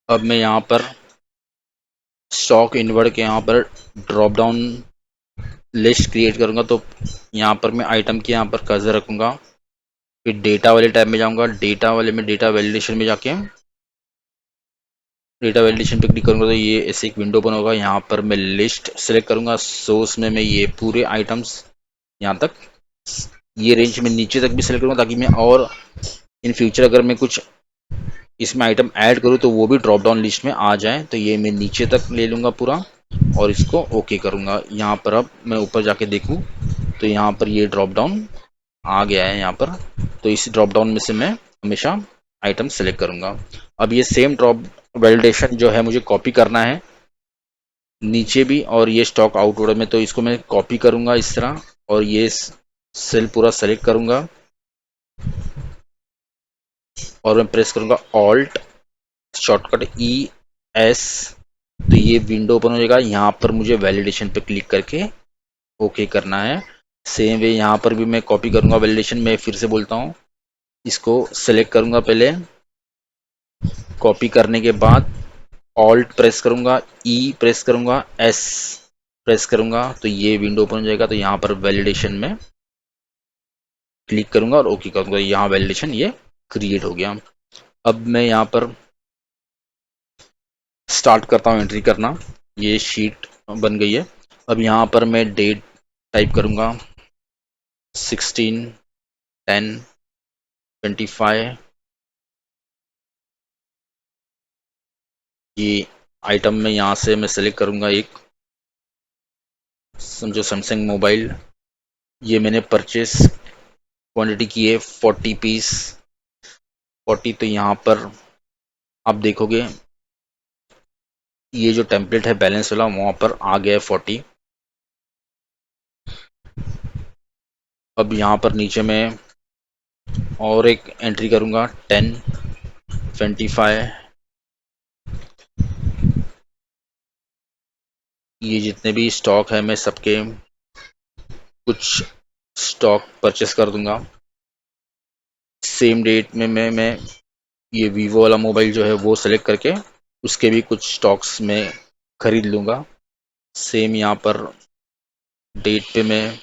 अब मैं यहाँ पर स्टॉक इनवर्ड के यहाँ पर ड्रॉप डाउन लिस्ट क्रिएट करूँगा। तो यहाँ पर मैं आइटम के यहाँ पर कर्सर रखूँगा, फिर डेटा वाले टैब में जाऊँगा, डेटा वाले में डेटा वैलिडेशन में जाके डेटा वैलिडेशन पे क्लिक करूँगा तो ये ऐसे एक विंडो ओपन होगा। यहाँ पर मैं लिस्ट सेलेक्ट करूँगा, सोर्स में मैं ये पूरे आइटम्स यहाँ तक, ये रेंज में नीचे तक भी सेलेक्ट करूँगा ताकि मैं और इन फ्यूचर अगर मैं कुछ इसमें आइटम ऐड करूँ तो वो भी ड्रॉप डाउन लिस्ट में आ जाए। तो ये मैं नीचे तक ले लूँगा पूरा और इसको ओके करूँगा। यहाँ पर अब मैं ऊपर जाके देखूँ तो यहाँ पर ये ड्रॉप डाउन आ गया है यहाँ पर। तो इस ड्रॉप डाउन में से मैं हमेशा आइटम सेलेक्ट करूँगा। अब ये सेम ड्रॉप वैलिडेशन जो है मुझे कॉपी करना है नीचे भी, और ये स्टॉक आउट ऑर्डर में, तो इसको मैं कॉपी करूँगा इस तरह और ये सेल पूरा सेलेक्ट करूँगा और मैं प्रेस करूँगा ऑल्ट शॉर्टकट ई एस। तो ये विंडो ओपन हो जाएगा। यहाँ पर मुझे वैलिडेशन पे क्लिक करके ओके करना है। सेम वे यहाँ पर भी मैं कॉपी करूँगा वैलिडेशन में, फिर से बोलता हूँ, इसको सेलेक्ट करूँगा पहले, कॉपी करने के बाद ऑल्ट प्रेस करूँगा, ई प्रेस करूँगा, एस प्रेस करूँगा तो ये विंडो ओपन हो जाएगा। तो यहाँ पर वैलिडेशन में क्लिक करूँगा और ओके करूँगा। यहाँ वैलिडेशन ये क्रिएट हो गया। अब मैं यहाँ पर स्टार्ट करता हूँ एंट्री करना। ये शीट बन गई है। अब यहाँ पर मैं डेट टाइप करूँगा 16/10/25। ये आइटम में यहाँ से मैं सेलेक्ट करूँगा एक, समझो सैमसंग मोबाइल। ये मैंने परचेस क्वांटिटी की है 40 पीस 40। तो यहाँ पर आप देखोगे ये जो टेम्पलेट है बैलेंस वाला वहाँ पर आ गया है 40। अब यहाँ पर नीचे मैं और एक एंट्री करूँगा 10/25। ये जितने भी स्टॉक है मैं सबके कुछ स्टॉक परचेस कर दूंगा। सेम डेट में मैं ये वीवो वाला मोबाइल जो है वो सेलेक्ट करके उसके भी कुछ स्टॉक्स में खरीद लूँगा। सेम यहाँ पर डेट पे मैं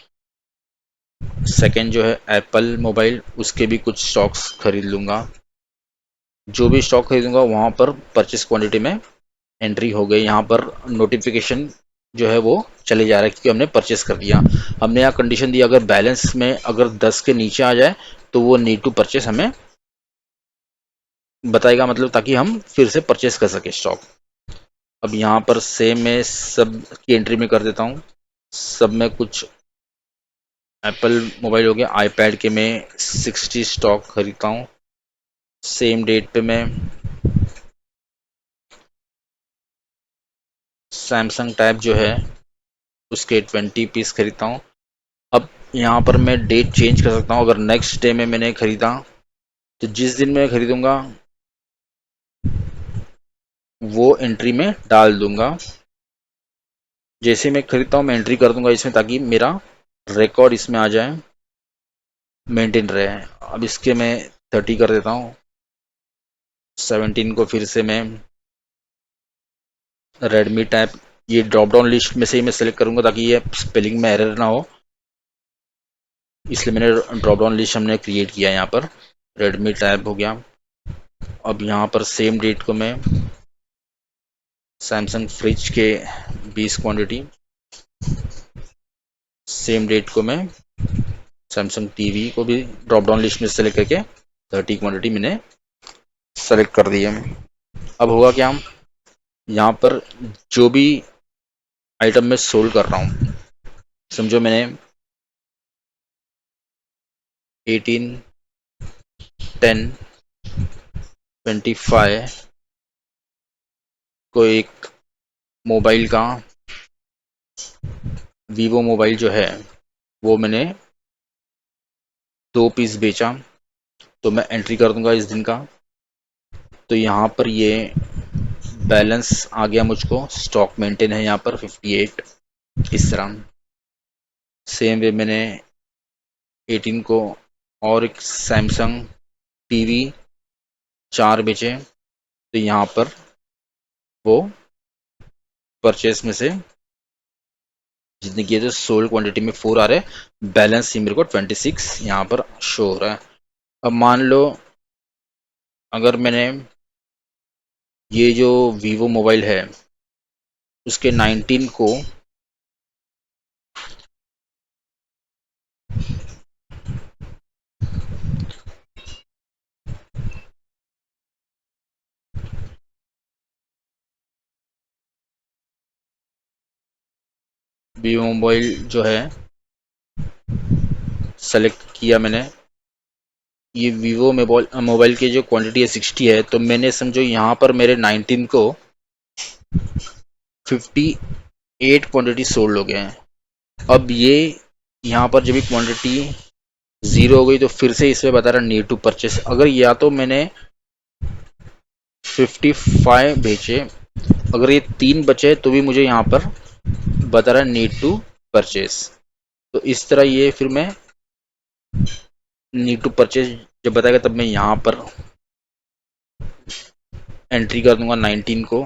सेकंड जो है एप्पल मोबाइल उसके भी कुछ स्टॉक्स खरीद लूँगा। जो भी स्टॉक खरीदूंगा वहाँ पर परचेस क्वांटिटी में एंट्री हो गई। यहाँ पर नोटिफिकेशन जो है वो चले जा रहा है क्योंकि हमने परचेस कर दिया। हमने यहाँ कंडीशन दी अगर बैलेंस में अगर 10 के नीचे आ जाए तो वो नीड टू परचेस हमें बताएगा, मतलब ताकि हम फिर से परचेस कर सके स्टॉक। अब यहाँ पर सेम मैं सब की एंट्री में कर देता हूँ। सब में कुछ एप्पल मोबाइल हो गया, आईपैड के मैं 60 स्टॉक खरीदता हूँ। सेम डेट पे मैं सैमसंग टैब जो है उसके 20 पीस खरीदता हूँ। अब यहाँ पर मैं डेट चेंज कर सकता हूँ। अगर नेक्स्ट डे में मैंने खरीदा तो जिस दिन मैं खरीदूंगा वो एंट्री में डाल दूंगा। जैसे मैं खरीदता हूँ मैं एंट्री कर दूंगा इसमें ताकि मेरा रिकॉर्ड इसमें आ जाए, मेंटेन रहे। अब इसके मैं 30 कर देता हूँ। 17 को फिर से मैं रेडमी टैब, ये ड्रॉप डाउन लिस्ट में से ही मैं सेलेक्ट करूंगा ताकि ये स्पेलिंग में एरर ना हो, इसलिए मैंने ड्रॉप डाउन लिस्ट हमने क्रिएट किया है। यहाँ पर रेडमी टैब हो गया। अब यहाँ पर सेम डेट को मैं सैमसंग फ्रिज के 20 क्वांटिटी, सेम डेट को मैं सैमसंग टीवी को भी ड्रॉप डाउन लिस्ट में सेलेक्ट करके 30 क्वांटिटी मैंने सेलेक्ट कर दी है। अब होगा क्या, यहाँ पर जो भी आइटम मैं सोल्ड कर रहा हूँ, समझो मैंने 18/10/25 को एक मोबाइल का वीवो मोबाइल जो है वो मैंने 2 पीस बेचा, तो मैं एंट्री कर दूंगा इस दिन का। तो यहाँ पर ये बैलेंस आ गया मुझको, स्टॉक मेंटेन है यहाँ पर 58 इस तरह। सेम वे मैंने 18 को और एक सैमसंग टीवी 4 बेचे, तो यहाँ पर वो परचेस में से जितने किए थे सोल्ड क्वांटिटी में 4 आ रहे हैं, बैलेंस ही मेरे को 26 यहाँ पर शो हो रहा है। अब मान लो अगर मैंने ये जो वीवो मोबाइल है उसके 19 को वीवो मोबाइल जो है सेलेक्ट किया मैंने, ये वीवो मोबाइल मोबाइल की जो क्वांटिटी है 60 है, तो मैंने समझो यहाँ पर मेरे 19 को 58 क्वांटिटी सोल्ड हो गए हैं। अब ये यहाँ पर जब भी क्वांटिटी जीरो हो गई तो फिर से इसमें बता रहा नीड टू परचेस। अगर या तो मैंने 55 बेचे, अगर ये 3 बचे तो भी मुझे यहाँ पर बता रहा नीड टू परचेस। तो इस तरह ये फिर मैं नीड टू परचेज जब बताएगा तब मैं यहाँ पर एंट्री कर दूंगा 19 को,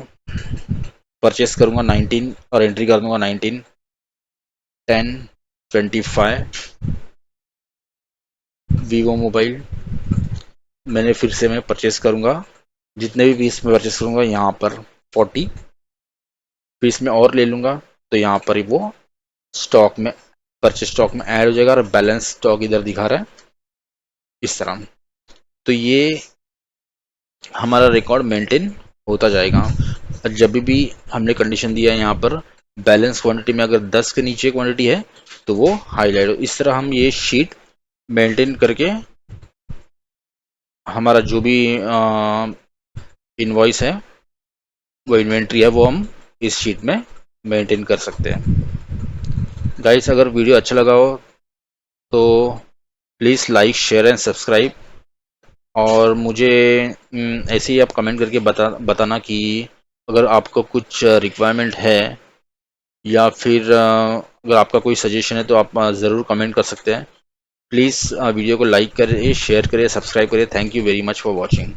परचेस करूंगा 19 और एंट्री कर दूंगा 19 10 25 वीवो मोबाइल। मैंने फिर से मैं परचेस करूंगा, जितने भी पीस में परचेस करूंगा यहाँ पर 40 पीस में और ले लूंगा, तो यहाँ पर ही वो स्टॉक में परचेस स्टॉक में ऐड हो जाएगा और बैलेंस स्टॉक इधर दिखा रहा है इस तरह। तो ये हमारा रिकॉर्ड मेंटेन होता जाएगा। जब भी हमने कंडीशन दिया है यहाँ पर बैलेंस क्वांटिटी में अगर 10 के नीचे क्वांटिटी है तो वो हाईलाइट हो। इस तरह हम ये शीट मेंटेन करके हमारा जो भी इनवॉइस है, वो इन्वेंट्री है, वो हम इस शीट में मेंटेन कर सकते हैं। गाइस अगर वीडियो अच्छा लगा हो तो please like share and subscribe, और मुझे ऐसे ही आप कमेंट करके बताना कि अगर आपको कुछ रिक्वायरमेंट है या फिर अगर आपका कोई सजेशन है तो आप ज़रूर कमेंट कर सकते हैं। प्लीज़ वीडियो को लाइक करें, शेयर करें, सब्सक्राइब करें। Thank you very much for watching.